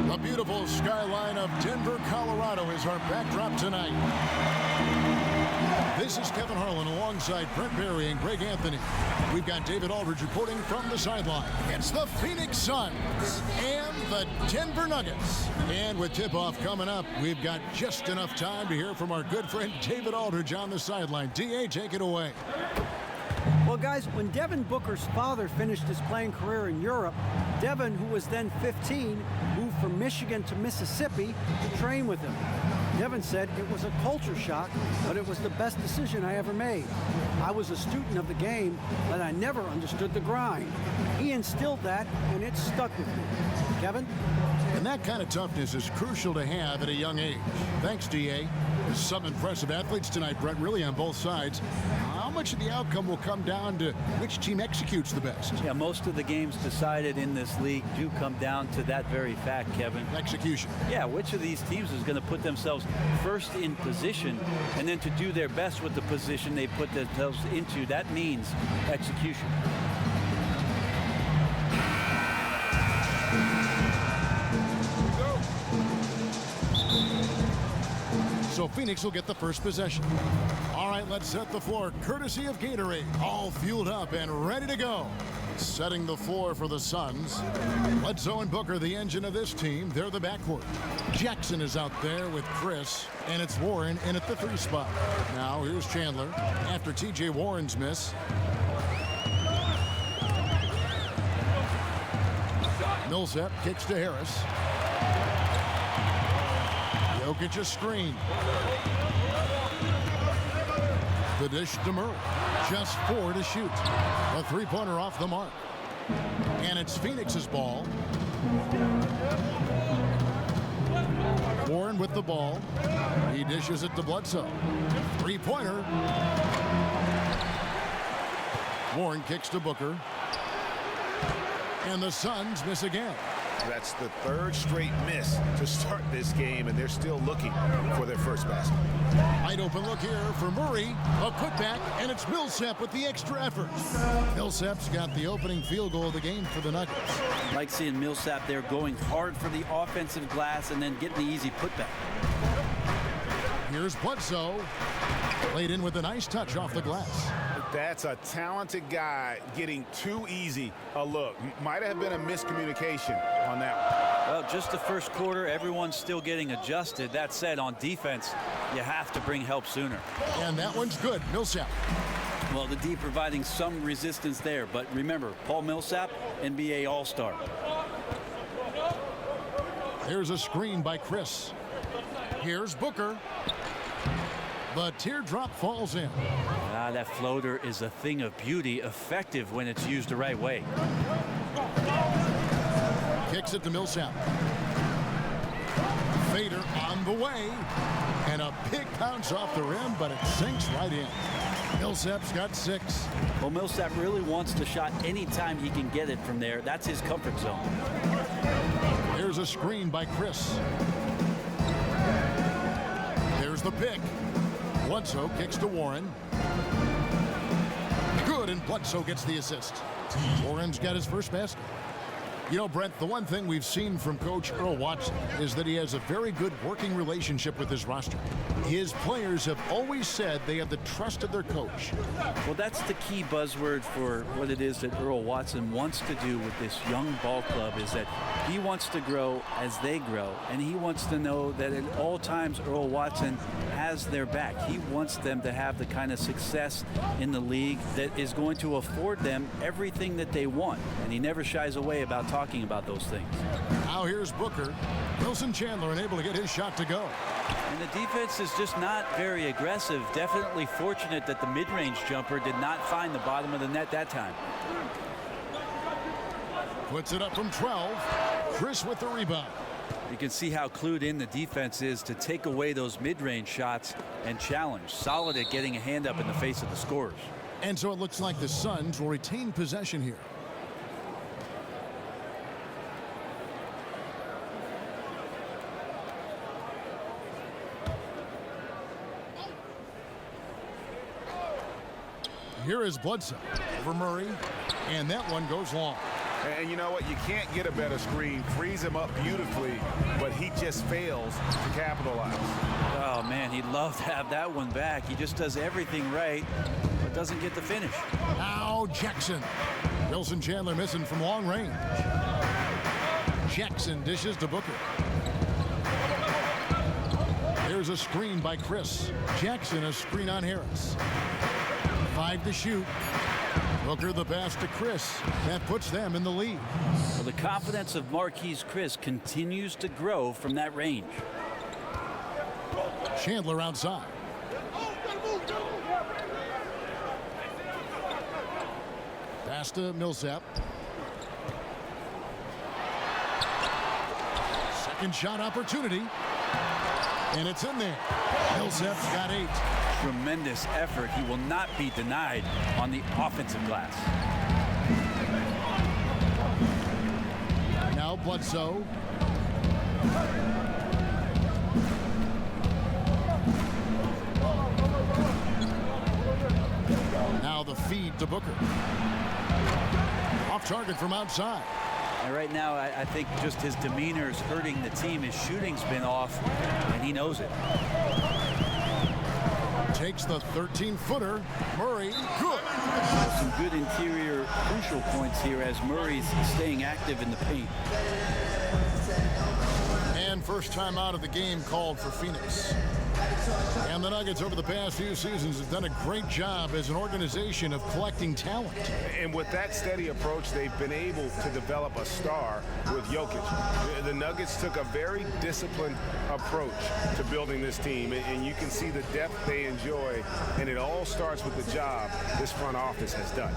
The beautiful skyline of Denver, Colorado is our backdrop tonight. This is Kevin Harlan alongside Brent Barry and Greg Anthony. We've got David Aldridge reporting from the sideline. It's the Phoenix Suns and the Denver Nuggets. And with tip-off coming up, we've got just enough time to hear from our good friend David Aldridge on the sideline. D.A., take it away. Well, guys, when Devin Booker's father finished his playing career in Europe, Devin, who was then 15, moved from Michigan to Mississippi to train with him. Devin said it was a culture shock, but it was the best decision I ever made. I was a student of the game, but I never understood the grind. He instilled that, and it stuck with me. Kevin? And that kind of toughness is crucial to have at a young age. Thanks, D.A. Some impressive athletes tonight, Brett, really on both sides. How much of the outcome will come down to which team executes the best? Yeah, most of the games decided in this league do come down to that very fact, Kevin. Execution. Yeah, which of these teams is going to put themselves first in position and then to do their best with the position they put themselves into. That means execution. So Phoenix will get the first possession. All right, let's set the floor, courtesy of Gatorade. All fueled up and ready to go. Setting the floor for the Suns. Bledsoe and Booker, the engine of this team. They're the backcourt. Jackson is out there with Chris, and it's Warren in at the 3 spot. Now here's Chandler after T.J. Warren's miss. Millsap kicks to Harris. Jokic a screen. The dish to Murray. Just 4 to shoot. A 3-pointer off the mark. And it's Phoenix's ball. Warren with the ball. He dishes it to Bledsoe. 3-pointer. Warren kicks to Booker. And the Suns miss again. That's the 3rd straight miss to start this game, and they're still looking for their first basket. Wide open look here for Murray. A putback, and it's Millsap with the extra effort. Millsap's got the opening field goal of the game for the Nuggets. Like seeing Millsap there going hard for the offensive glass and then getting the easy putback. Here's Bledsoe. Played in with a nice touch off the glass. That's a talented guy getting too easy a look. Might have been a miscommunication on that one. Well, just the first quarter, everyone's still getting adjusted. That said, on defense, you have to bring help sooner. And that one's good. Millsap. Well, the D providing some resistance there. But remember, Paul Millsap, NBA All-Star. There's a screen by Chris. Here's Booker. The teardrop falls in. That floater is a thing of beauty, effective when it's used the right way. Kicks it to Millsap. Fader on the way. And a big bounce off the rim, but it sinks right in. Millsap's got 6. Well, Millsap really wants the shot anytime he can get it from there. That's his comfort zone. There's a screen by Chris. There's the pick. Bledsoe kicks to Warren. Good, and Bledsoe gets the assist. Warren's got his first basket. You know, Brent, the one thing we've seen from Coach Earl Watson is that he has a very good working relationship with his roster. His players have always said they have the trust of their coach. Well, that's the key buzzword for what it is that Earl Watson wants to do with this young ball club, is that he wants to grow as they grow, and he wants to know that at all times Earl Watson has their back. He wants them to have the kind of success in the league that is going to afford them everything that they want, and he never shies away about talking about those things. Now here's Booker. Wilson Chandler unable to get his shot to go. And the defense is just not very aggressive. Definitely fortunate that the mid-range jumper did not find the bottom of the net that time. Puts it up from 12. Chris with the rebound. You can see how clued in the defense is to take away those mid-range shots and challenge. Solid at getting a hand up in the face of the scorers. And so it looks like the Suns will retain possession here. Here is Bledsoe over Murray, and that one goes long. And you know what? You can't get a better screen. Frees him up beautifully, but he just fails to capitalize. Oh, man, he'd love to have that one back. He just does everything right, but doesn't get the finish. Now Jackson. Wilson Chandler missing from long range. Jackson dishes to Booker. Here's a screen by Chris. Jackson a screen on Harris. 5 to shoot. Booker the pass to Chris. That puts them in the lead. Well, the confidence of Marquise Chris continues to grow from that range. Chandler outside. Pass to Millsap. Second shot opportunity. And it's in there. Millsap's got 8. Tremendous effort. He will not be denied on the offensive glass. Now Bledsoe. Now the feed to Booker. Off target from outside. And right now, I think just his demeanor is hurting the team. His shooting's been off, and he knows it. Takes the 13-footer. Murray, good. Some good interior crucial points here as Murray's staying active in the paint. And first time out of the game called for Phoenix. And the Nuggets over the past few seasons have done a great job as an organization of collecting talent. And with that steady approach, they've been able to develop a star with Jokic. The Nuggets took a very disciplined approach to building this team, and you can see the depth they enjoy, and it all starts with the job this front office has done.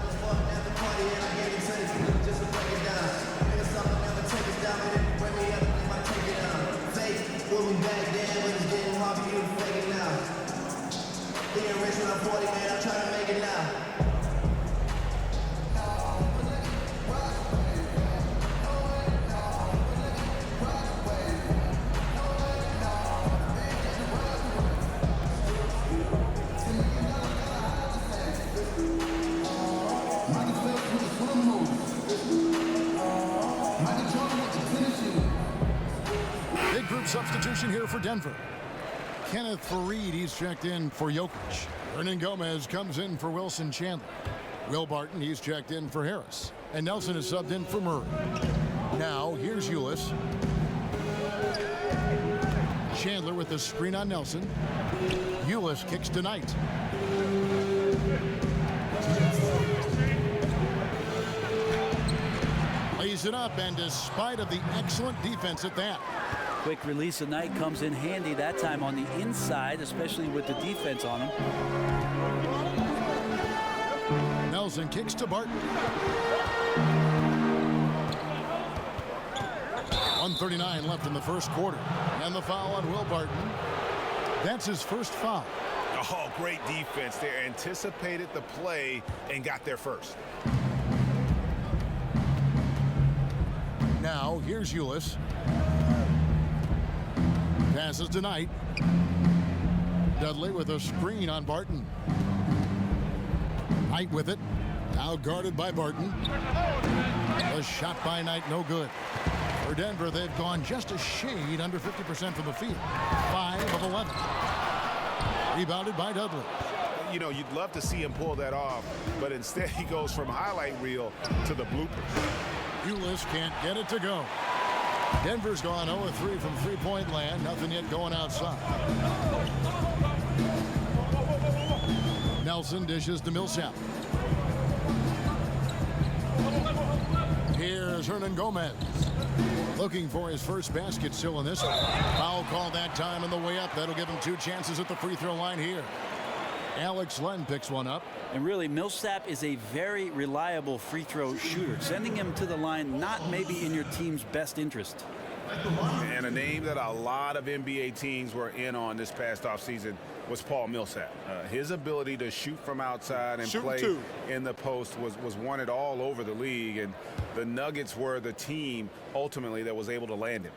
Big group substitution here for Denver. Kenneth Faried, he's checked in for Jokic. Hernan Gomez comes in for Wilson Chandler. Will Barton, he's checked in for Harris. And Nelson is subbed in for Murray. Now, here's Ulis. Chandler with the screen on Nelson. Ulis kicks to Knight. Lays it up, and despite of the excellent defense at that. Quick release of Knight comes in handy that time on the inside, especially with the defense on him. Nelson kicks to Barton. 1:39 left in the first quarter. And the foul on Will Barton. That's his first foul. Oh, great defense. They anticipated the play and got there first. Now, here's Ulis. Passes to Knight. Dudley with a screen on Barton. Knight with it. Now guarded by Barton. The shot by Knight, no good. For Denver, they've gone just a shade under 50% from the field. 5 of 11. Rebounded by Dudley. You know, you'd love to see him pull that off, but instead he goes from highlight reel to the bloopers. Ulis can't get it to go. Denver's gone 0-3 from three-point land. Nothing yet going outside. Nelson dishes to Millsap. Here's Hernan Gomez. Looking for his first basket still in this one. Foul call that time on the way up. That'll give him 2 chances at the free throw line here. Alex Len picks one up. And really, Millsap is a very reliable free throw shooter. Sending him to the line, not maybe in your team's best interest. And a name that a lot of NBA teams were in on this past offseason was Paul Millsap. His ability to shoot from outside and play in the post was wanted all over the league. And the Nuggets were the team, ultimately, that was able to land him.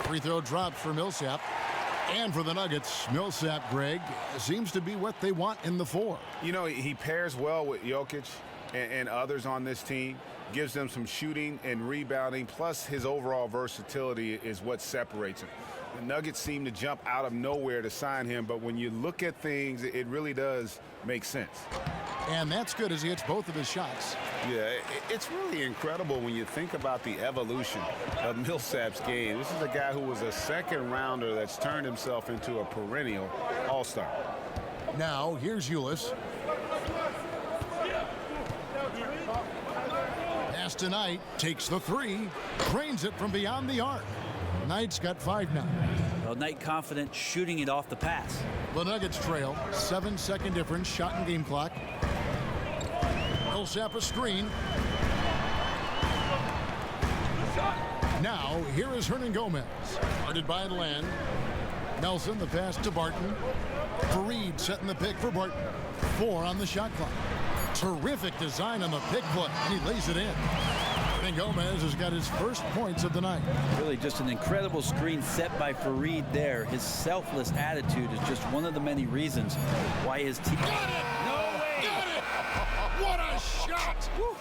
Free throw dropped for Millsap. And for the Nuggets, Millsap, Greg, seems to be what they want in the 4. You know, he pairs well with Jokic and others on this team, gives them some shooting and rebounding, plus his overall versatility is what separates him. The Nuggets seem to jump out of nowhere to sign him, but when you look at things, it really does make sense. And that's good as he hits both of his shots. Yeah, it's really incredible when you think about the evolution of Millsap's game. This is a guy who was a second rounder that's turned himself into a perennial all-star. Now, here's Ulis. Pass to Knight, takes the 3, drains it from beyond the arc. Knight's got 5 now. Well, Knight confident shooting it off the pass. The Nuggets trail, 7-second difference, shot and game clock. Millsap a screen. Now, here is Hernan Gomez. Guarded by Land. Nelson, the pass to Barton. Fareed setting the pick for Barton. 4 on the shot clock. Terrific design on the pick foot, and he lays it in. Hernan Gomez has got his first points of the night. Really just an incredible screen set by Fareed there. His selfless attitude is just one of the many reasons why his team... Got it! No way! Got it! What a shot! Woo.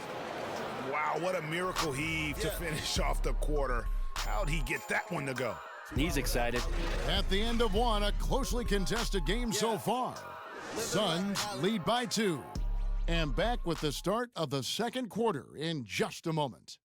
Wow, what a miracle heave to finish off the quarter. How'd he get that one to go? He's excited. At the end of 1, a closely contested game so far. Suns lead by 2. And back with the start of the second quarter in just a moment.